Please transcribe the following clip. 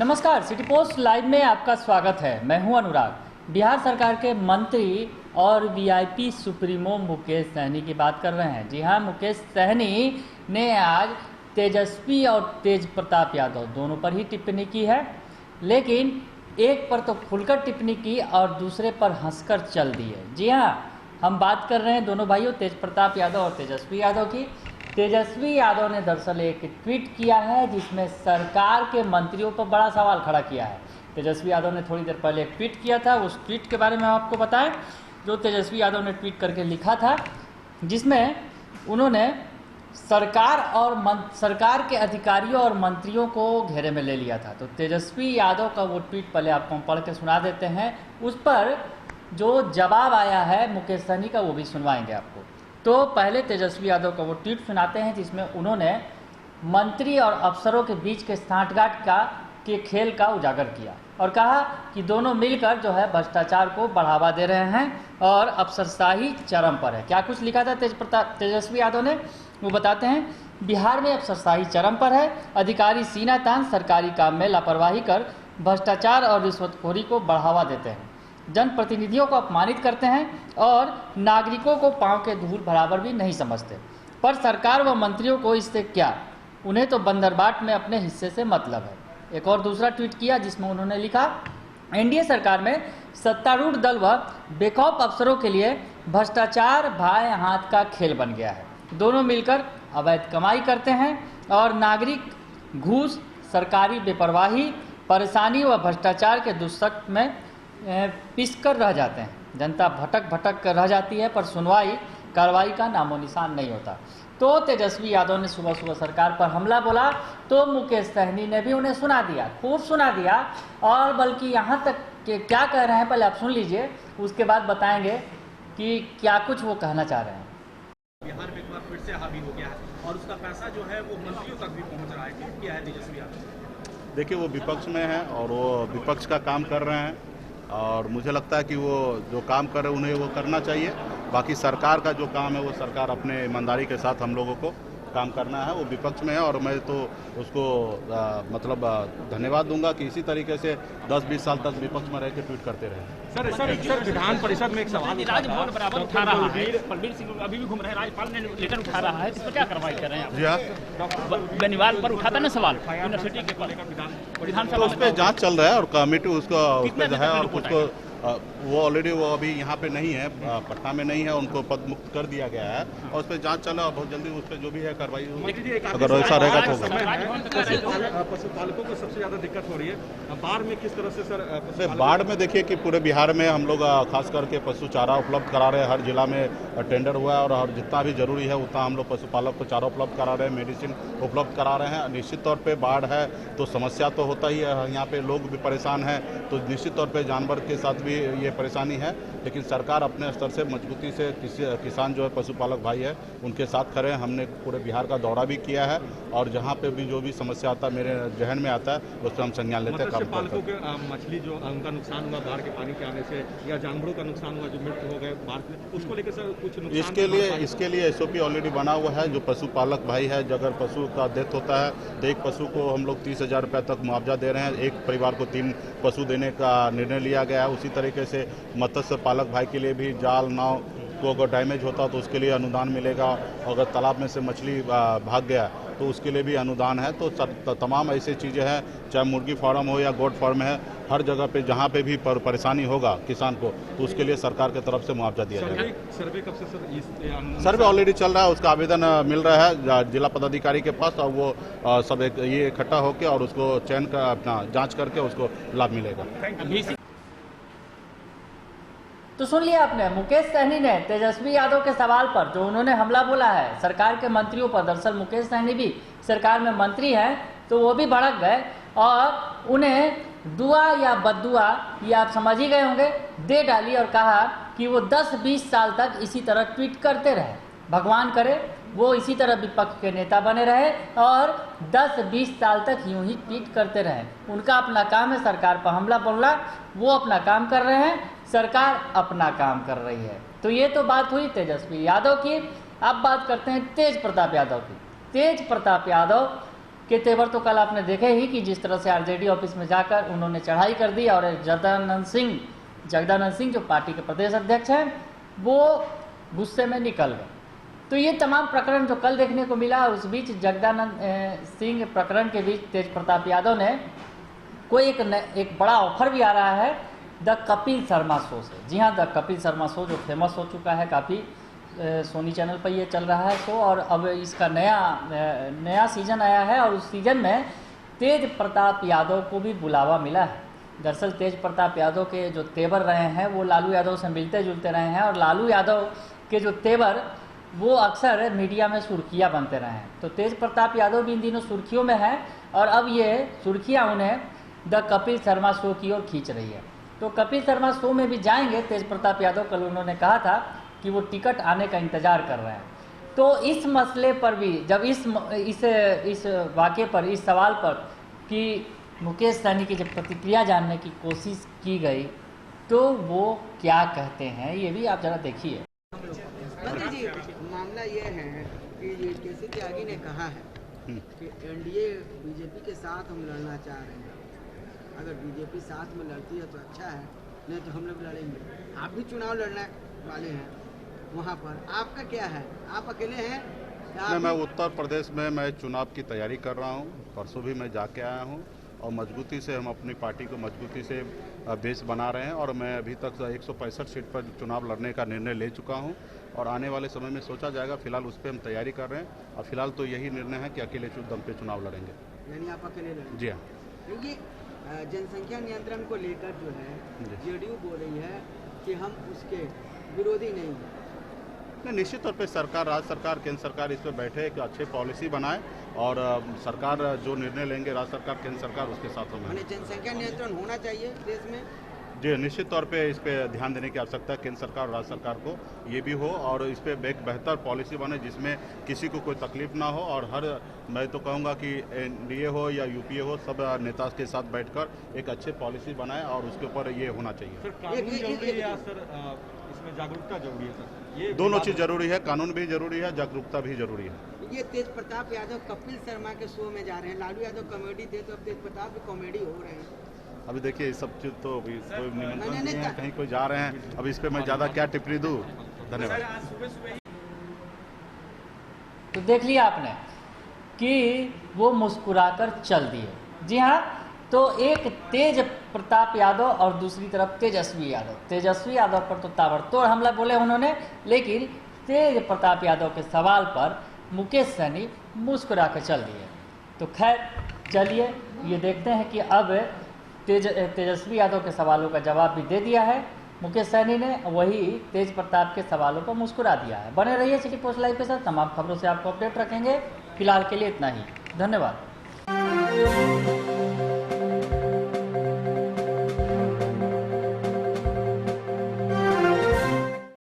नमस्कार, city post live में आपका स्वागत है। मैं हूं अनुराग। बिहार सरकार के मंत्री और वीआईपी सुप्रीमो मुकेश सहनी की बात कर रहे हैं। जी हां, मुकेश सहनी ने आज तेजस्वी और तेज प्रताप यादव दोनों पर ही टिप्पणी की है, लेकिन एक पर तो खुलकर टिप्पणी की और दूसरे पर हंसकर चल दी है। जी हां, हम बात कर रहे हैं दोनों भाइयों तेज प्रताप यादव और तेजस्वी यादव की। तेजस्वी यादव ने दरअसल एक ट्वीट किया है जिसमें सरकार के मंत्रियों पर बड़ा सवाल खड़ा किया है। तेजस्वी यादव ने थोड़ी देर पहले एक ट्वीट किया था, उस ट्वीट के बारे में आपको बताएं जो तेजस्वी यादव ने ट्वीट करके लिखा था, जिसमें उन्होंने सरकार के अधिकारियों और मंत्रियों को घेरे में ले लिया था। तो तेजस्वी यादव का वो ट्वीट पहले आपको हम पढ़ के सुना देते हैं, उस पर जो जवाब आया है मुकेश सहनी का वो भी सुनवाएंगे आपको। तो पहले तेजस्वी यादव का वो ट्वीट सुनाते हैं जिसमें उन्होंने मंत्री और अफसरों के बीच के सांठगांठ के खेल का उजागर किया और कहा कि दोनों मिलकर जो है भ्रष्टाचार को बढ़ावा दे रहे हैं और अफसरशाही चरम पर है। क्या कुछ लिखा था तेजस्वी यादव ने, वो बताते हैं। बिहार में अफसरशाही चरम पर है, अधिकारी सीना तान सरकारी काम में लापरवाही कर भ्रष्टाचार और रिश्वतखोरी को बढ़ावा देते हैं, जनप्रतिनिधियों को अपमानित करते हैं और नागरिकों को पांव के धूल बराबर भी नहीं समझते। पर सरकार व मंत्रियों को इससे क्या, उन्हें तो बंदरबाट में अपने हिस्से से मतलब है। एक और दूसरा ट्वीट किया जिसमें उन्होंने लिखा, एनडीए सरकार में सत्तारूढ़ दल व बेखौफ अफसरों के लिए भ्रष्टाचार भाई हाथ का खेल बन गया है। दोनों मिलकर अवैध कमाई करते हैं और नागरिक घूस, सरकारी बेपरवाही, परेशानी व भ्रष्टाचार के दुष्चक्र में पिसकर रह जाते हैं। जनता भटक भटक कर रह जाती है, पर सुनवाई कार्रवाई का नामो निशान नहीं होता। तो तेजस्वी यादव ने सुबह सुबह सरकार पर हमला बोला, तो मुकेश सहनी ने भी उन्हें सुना दिया, खूब सुना दिया। और बल्कि यहाँ तक कि क्या कह रहे हैं पहले आप सुन लीजिए, उसके बाद बताएंगे कि क्या कुछ वो कहना चाह रहे हैं। बिहार में एक बार फिर से हावी हो गया है और उसका पैसा जो है वो मंत्रियों तक भी पहुँच रहा है। क्या है तेजस्वी यादव? देखिए, वो विपक्ष में है और वो विपक्ष का काम कर रहे हैं और मुझे लगता है कि वो जो काम कर रहे हैं उन्हें वो करना चाहिए। बाकी सरकार का जो काम है वो सरकार अपने ईमानदारी के साथ हम लोगों को काम करना है। वो विपक्ष में है और मैं तो उसको धन्यवाद दूंगा कि इसी तरीके से 10-20 साल तक विपक्ष में रह के ट्वीट करते रहे। सर विधान परिषद में एक सवाल राजभवन बराबर उठा रहा है, प्रवीण सिंह अभी भी घूम रहे हैं, राज्यपाल ने लेटर उठा रहा है, इस पर क्या कार्रवाई कर रहे हैं? जी हाँ, बेनीवाल पर उठा था ना सवाल यूनिवर्सिटी के विधानसभा, तो उस पर जाँच चल रहा है और कमेटी उसको उस पर है और उसको वो ऑलरेडी वो अभी यहाँ पे नहीं है, पटना में नहीं है, उनको पद मुक्त कर दिया गया है और उस पर जांच चल रहा है। बहुत जल्दी उस पर जो भी है कार्रवाई होगी, अगर ऐसा रहेगा तो पशुपालकों को सबसे ज्यादा दिक्कत हो रही है बाढ़ में। किस तरह से सर बाढ़ में देखिए कि पूरे बिहार में हम लोग खास करके पशु चारा उपलब्ध करा रहे हैं। हर जिला में टेंडर हुआ है और जितना भी जरूरी है उतना हम लोग पशुपालक को चारा उपलब्ध करा रहे हैं, मेडिसिन उपलब्ध करा रहे हैं। निश्चित तौर पर बाढ़ है तो समस्या तो होता ही है, यहाँ पे लोग भी परेशान हैं, तो निश्चित तौर पर जानवर के साथ ये परेशानी है। लेकिन सरकार अपने स्तर से मजबूती से किसान जो है पशुपालक भाई है उनके साथ खड़े हैं। हमने पूरे बिहार का दौरा भी किया है और जहाँ पे भी जो भी समस्या आता है मेरे जहन में आता है उस पर हम संज्ञान लेते हैं। पालकों के मछली जो उनका नुकसान हुआ बाढ़ के पानी के आने से या जानवरों का नुकसान हुआ जो मृत्यु हो गए बाढ़ में, उसको लेकर सर कुछ इसके लिए एसओपी ऑलरेडी बना हुआ है। जो पशुपालक भाई है, अगर पशु का डेथ होता है तो एक पशु को हम लोग 30,000 रुपये तक मुआवजा दे रहे हैं। एक परिवार को 3 पशु देने का निर्णय लिया गया है। उसी तरीके से मत्स्य पालक भाई के लिए भी जाल नाव को अगर डैमेज होता तो उसके लिए अनुदान मिलेगा। अगर तालाब में से मछली भाग गया तो उसके लिए भी अनुदान है। तो तमाम ऐसी चीज़ें हैं, चाहे मुर्गी फार्म हो या गोट फार्म है, हर जगह पे जहाँ पे भी परेशानी होगा किसान को तो उसके लिए सरकार की तरफ से मुआवजा दिया जाएगा। सर्वे कब से सर? सर्वे ऑलरेडी चल रहा है, उसका आवेदन मिल रहा है जिला पदाधिकारी के पास और वो सब ये इकट्ठा होकर और उसको चयन का अपना जाँच करके उसको लाभ मिलेगा। तो सुन लिया आपने, मुकेश सहनी ने तेजस्वी यादव के सवाल पर जो उन्होंने हमला बोला है सरकार के मंत्रियों पर। दरअसल मुकेश सहनी भी सरकार में मंत्री हैं, तो वो भी भड़क गए और उन्हें दुआ या बद्दुआ, ये आप समझ ही गए होंगे, दे डाली और कहा कि वो 10-20 साल तक इसी तरह ट्वीट करते रहे। भगवान करे वो इसी तरह विपक्ष के नेता बने रहे और 10-20 साल तक यूं ही ट्वीट करते रहे। उनका अपना काम है सरकार पर हमला बोलना, वो अपना काम कर रहे हैं, सरकार अपना काम कर रही है। तो ये तो बात हुई तेजस्वी यादव की। अब बात करते हैं तेज प्रताप यादव की। तेज प्रताप यादव के तेवर तो कल आपने देखे ही कि जिस तरह से आरजेडी ऑफिस में जाकर उन्होंने चढ़ाई कर दी और जगदानंद सिंह जो पार्टी के प्रदेश अध्यक्ष हैं वो गुस्से में निकल गए। तो ये तमाम प्रकरण जो कल देखने को मिला, उस बीच जगदानंद सिंह प्रकरण के बीच तेज प्रताप यादव ने कोई एक बड़ा ऑफर भी आ रहा है द कपिल शर्मा शो से। जी हाँ, द कपिल शर्मा शो जो फेमस हो चुका है, काफ़ी सोनी चैनल पर ये चल रहा है शो, और अब इसका नया सीजन आया है और उस सीजन में तेज प्रताप यादव को भी बुलावा मिला है। दरअसल तेज प्रताप यादव के जो तेवर रहे हैं वो लालू यादव से मिलते जुलते रहे हैं, और लालू यादव के जो तेवर वो अक्सर मीडिया में सुर्खियाँ बनते रहे हैं। तो तेज प्रताप यादव भी इन दिनों सुर्खियों में है और अब ये सुर्खियाँ उन्हें द कपिल शर्मा शो की ओर खींच रही है। तो कपिल शर्मा शो में भी जाएंगे तेज प्रताप यादव। कल उन्होंने कहा था कि वो टिकट आने का इंतज़ार कर रहे हैं। तो इस मसले पर भी जब इस वाक़े पर, इस सवाल पर कि मुकेश सहनी की जब प्रतिक्रिया जानने की कोशिश की गई तो वो क्या कहते हैं, ये भी आप ज़रा देखिए। मंत्री जी, मामला ये है कि केसी त्यागी ने कहा है कि एनडीए बीजेपी के साथ हम लड़ना चाह रहे हैं। अगर बीजेपी साथ में लड़ती है तो अच्छा है, नहीं तो हम लोग लड़ेंगे। आप भी चुनाव लड़ने वाले हैं वहाँ पर, आपका क्या है? आप अकेले हैं? नहीं, मैं उत्तर प्रदेश में मैं चुनाव की तैयारी कर रहा हूँ। परसों भी मैं जाके आया हूँ और मजबूती से हम अपनी पार्टी को मजबूती से बेस बना रहे हैं और मैं अभी तक 165 सीट पर चुनाव लड़ने का निर्णय ले चुका हूं और आने वाले समय में सोचा जाएगा। फिलहाल उस पर हम तैयारी कर रहे हैं और फिलहाल तो यही निर्णय है कि अकेले दम पे चुनाव लड़ेंगे। यानी आप अकेले लड़ेंगे? जी हाँ। क्योंकि जनसंख्या नियंत्रण को लेकर जो है जेडीयू बोल रही है कि हम उसके विरोधी नहीं हैं। निश्चित तौर पे सरकार, राज्य सरकार, केंद्र सरकार इस पर बैठे एक अच्छे पॉलिसी बनाए और सरकार जो निर्णय लेंगे, राज्य सरकार, केंद्र सरकार, उसके साथ में जनसंख्या नियंत्रण होना चाहिए देश में। जी, निश्चित तौर पे इस पे ध्यान देने की आवश्यकता है केंद्र सरकार और राज्य सरकार को, ये भी हो और इस पे एक बेहतर पॉलिसी बने जिसमें किसी को कोई तकलीफ ना हो और हर, मैं तो कहूँगा कि एनडीए हो या यूपीए हो, सब नेता के साथ बैठकर एक अच्छे पॉलिसी बनाए और उसके ऊपर ये होना चाहिए। सर, कानून जरूरी है सर, इसमें जागरूकता जरूरी है सर? ये दोनों चीज़ जरूरी है, कानून भी जरूरी है, जागरूकता भी जरूरी है। ये तेज प्रताप यादव कपिल शर्मा के शो में जा रहे हैं। लालू यादव कॉमेडी थे तो अब तेज प्रताप भी कॉमेडी हो रहे हैं। अभी देखिए ये सब चीज़ तो अभी कोई निमंत्रण नहीं है, कहीं कोई जा रहे हैं, अब इस पे मैं ज़्यादा क्या टिप्पणी दूँ। धन्यवाद। तो देख लिया आपने कि वो मुस्कुराकर चल दिए। जी हाँ, तो एक तेज प्रताप यादव और दूसरी तरफ तेजस्वी यादव पर तो ताबड़तोड़ हमला बोले उन्होंने, लेकिन तेज प्रताप यादव के सवाल पर मुकेश सहनी मुस्कुरा कर चल दिए। तो खैर चलिए ये देखते हैं कि अब तेजस्वी यादव के सवालों का जवाब भी दे दिया है मुकेश सहनी ने, वही तेज प्रताप के सवालों पर मुस्कुरा दिया है। बने रहिए सिटी पोस्ट लाइव के साथ, तमाम खबरों से आपको अपडेट रखेंगे। फिलहाल के लिए इतना ही, धन्यवाद।